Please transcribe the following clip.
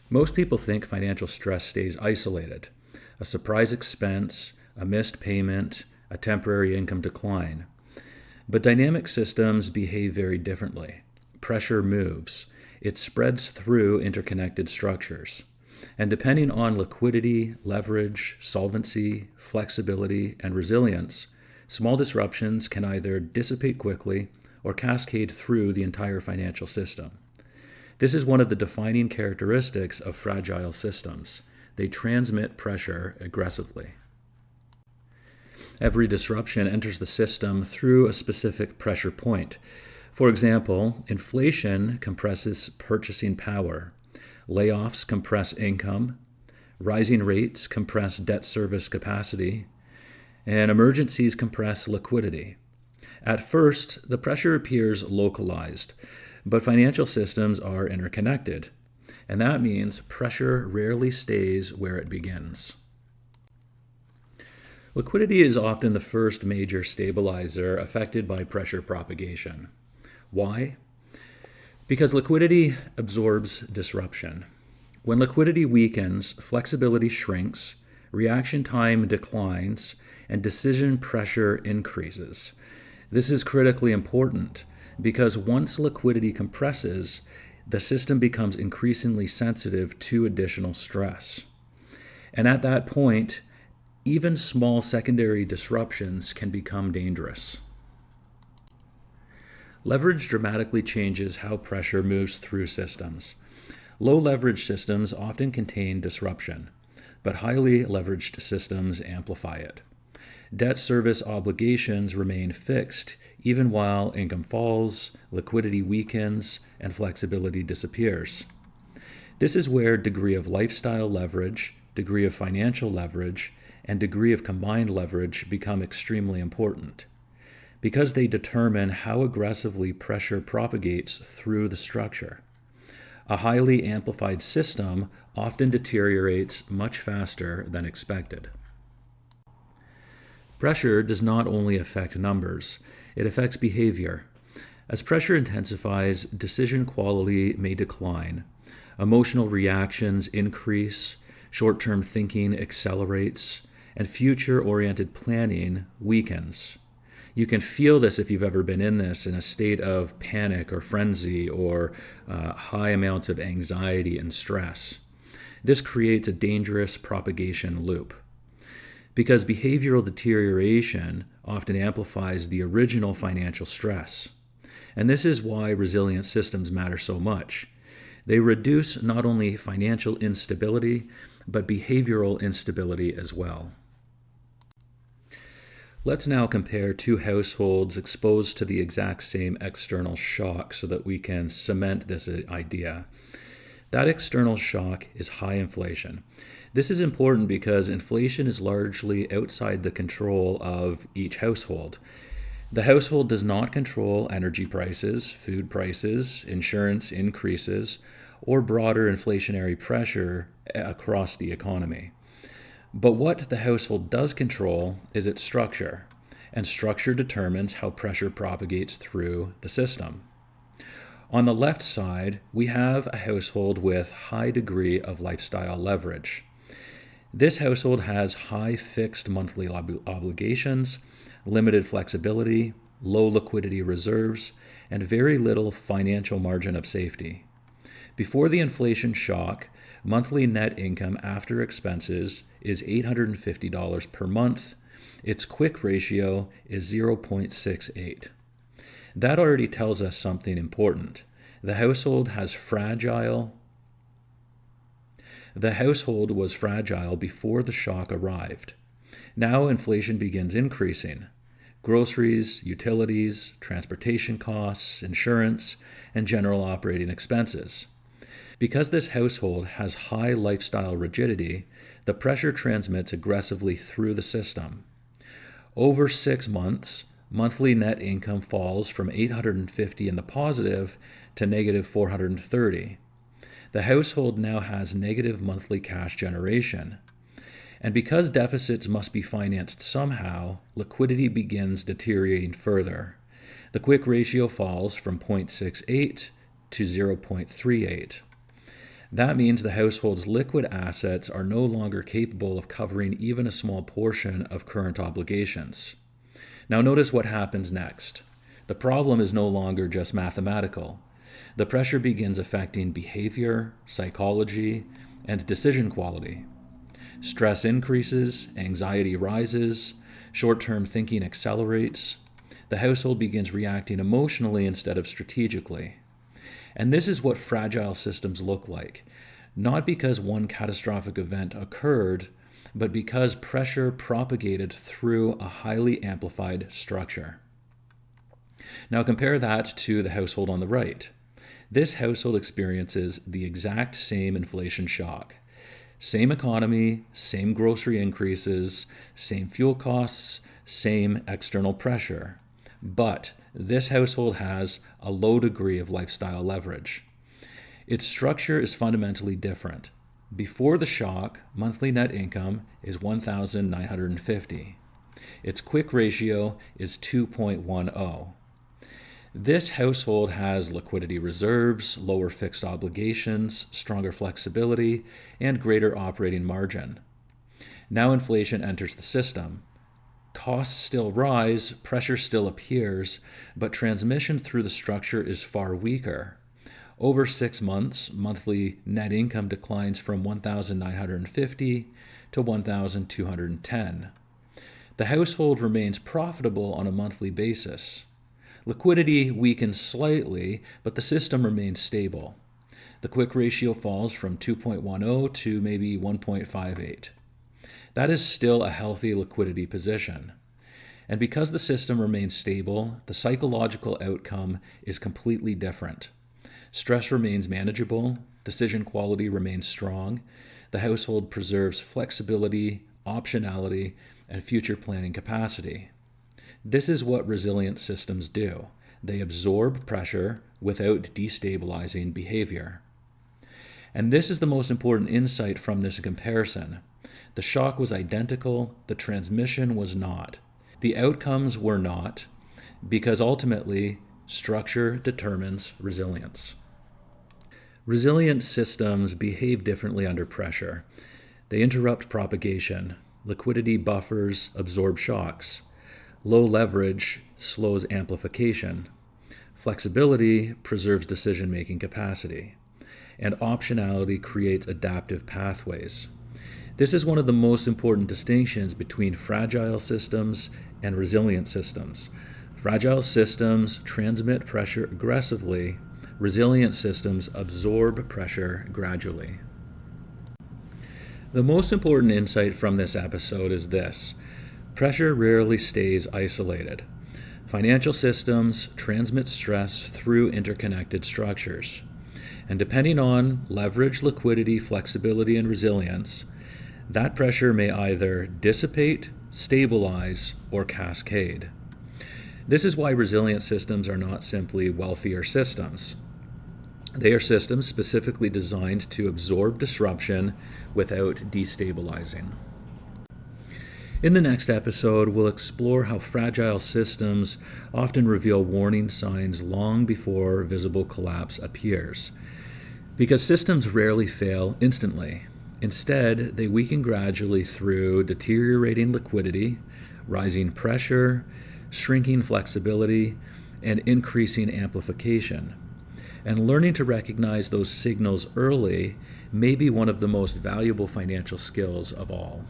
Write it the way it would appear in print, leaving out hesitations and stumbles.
Most people think financial stress stays isolated, a surprise expense, a missed payment, a temporary income decline. But dynamic systems behave very differently. Pressure moves. It spreads through interconnected structures. And depending on liquidity, leverage, solvency, flexibility, and resilience, small disruptions can either dissipate quickly or cascade through the entire financial system. This is one of the defining characteristics of fragile systems. They transmit pressure aggressively. Every disruption enters the system through a specific pressure point. For example, inflation compresses purchasing power. Layoffs compress income. Rising rates compress debt service capacity. And emergencies compress liquidity. At first, the pressure appears localized, but financial systems are interconnected, and that means pressure rarely stays where it begins. Liquidity is often the first major stabilizer affected by pressure propagation. Why? Because liquidity absorbs disruption. When liquidity weakens, flexibility shrinks, reaction time declines, and decision pressure increases. This is critically important because once liquidity compresses, the system becomes increasingly sensitive to additional stress. And at that point, even small secondary disruptions can become dangerous. Leverage dramatically changes how pressure moves through systems. Low leverage systems often contain disruption, but highly leveraged systems amplify it. Debt service obligations remain fixed even while income falls, liquidity weakens, and flexibility disappears. This is where degree of lifestyle leverage, degree of financial leverage, and degree of combined leverage become extremely important, because they determine how aggressively pressure propagates through the structure. A highly amplified system often deteriorates much faster than expected. Pressure does not only affect numbers, it affects behavior. As pressure intensifies, decision quality may decline, emotional reactions increase, short-term thinking accelerates, and future-oriented planning weakens. You can feel this if you've ever been in a state of panic or frenzy or high amounts of anxiety and stress. This creates a dangerous propagation loop, because behavioral deterioration often amplifies the original financial stress. And this is why resilient systems matter so much. They reduce not only financial instability, but behavioral instability as well. Let's now compare two households exposed to the exact same external shock so that we can cement this idea. That external shock is high inflation. This is important because inflation is largely outside the control of each household. The household does not control energy prices, food prices, insurance increases, or broader inflationary pressure across the economy. But what the household does control is its structure, and structure determines how pressure propagates through the system. On the left side, we have a household with high degree of lifestyle leverage. This household has high fixed monthly obligations, limited flexibility, low liquidity reserves, and very little financial margin of safety. Before the inflation shock, monthly net income after expenses is $850 per month. Its quick ratio is 0.68. That already tells us something important. The household was fragile before the shock arrived. Now inflation begins increasing. Groceries, utilities, transportation costs, insurance, and general operating expenses. Because this household has high lifestyle rigidity, the pressure transmits aggressively through the system. Over 6 months, monthly net income falls from $850 in the positive to negative $430. The household now has negative monthly cash generation. And because deficits must be financed somehow, liquidity begins deteriorating further. The quick ratio falls from 0.68 to 0.38. That means the household's liquid assets are no longer capable of covering even a small portion of current obligations. Now notice what happens next. The problem is no longer just mathematical. The pressure begins affecting behavior, psychology, and decision quality. Stress increases, anxiety rises, short-term thinking accelerates. The household begins reacting emotionally instead of strategically. And this is what fragile systems look like, not because one catastrophic event occurred, but because pressure propagated through a highly amplified structure. Now compare that to the household on the right. This household experiences the exact same inflation shock. Same economy, same grocery increases, same fuel costs, same external pressure. But this household has a low degree of lifestyle leverage. Its structure is fundamentally different. Before the shock, monthly net income is $1,950. Its quick ratio is 2.10. This household has liquidity reserves, lower fixed obligations, stronger flexibility, and greater operating margin. Now inflation enters the system. Costs still rise, pressure still appears, but transmission through the structure is far weaker. Over 6 months, monthly net income declines from $1,950 to $1,210. The household remains profitable on a monthly basis. Liquidity weakens slightly, but the system remains stable. The quick ratio falls from 2.10 to maybe 1.58. That is still a healthy liquidity position. And because the system remains stable, the psychological outcome is completely different. Stress remains manageable, decision quality remains strong, the household preserves flexibility, optionality, and future planning capacity. This is what resilient systems do. They absorb pressure without destabilizing behavior. And this is the most important insight from this comparison. The shock was identical, the transmission was not. The outcomes were not, because ultimately, structure determines resilience. Resilient systems behave differently under pressure. They interrupt propagation. Liquidity buffers absorb shocks. Low leverage slows amplification. Flexibility preserves decision-making capacity. And optionality creates adaptive pathways. This is one of the most important distinctions between fragile systems and resilient systems. Fragile systems transmit pressure aggressively. Resilient systems absorb pressure gradually. The most important insight from this episode is this: pressure rarely stays isolated. Financial systems transmit stress through interconnected structures. And depending on leverage, liquidity, flexibility, and resilience, that pressure may either dissipate, stabilize, or cascade. This is why resilient systems are not simply wealthier systems. They are systems specifically designed to absorb disruption without destabilizing. In the next episode, we'll explore how fragile systems often reveal warning signs long before visible collapse appears. Because systems rarely fail instantly. Instead, they weaken gradually through deteriorating liquidity, rising pressure, shrinking flexibility, and increasing amplification. And learning to recognize those signals early may be one of the most valuable financial skills of all.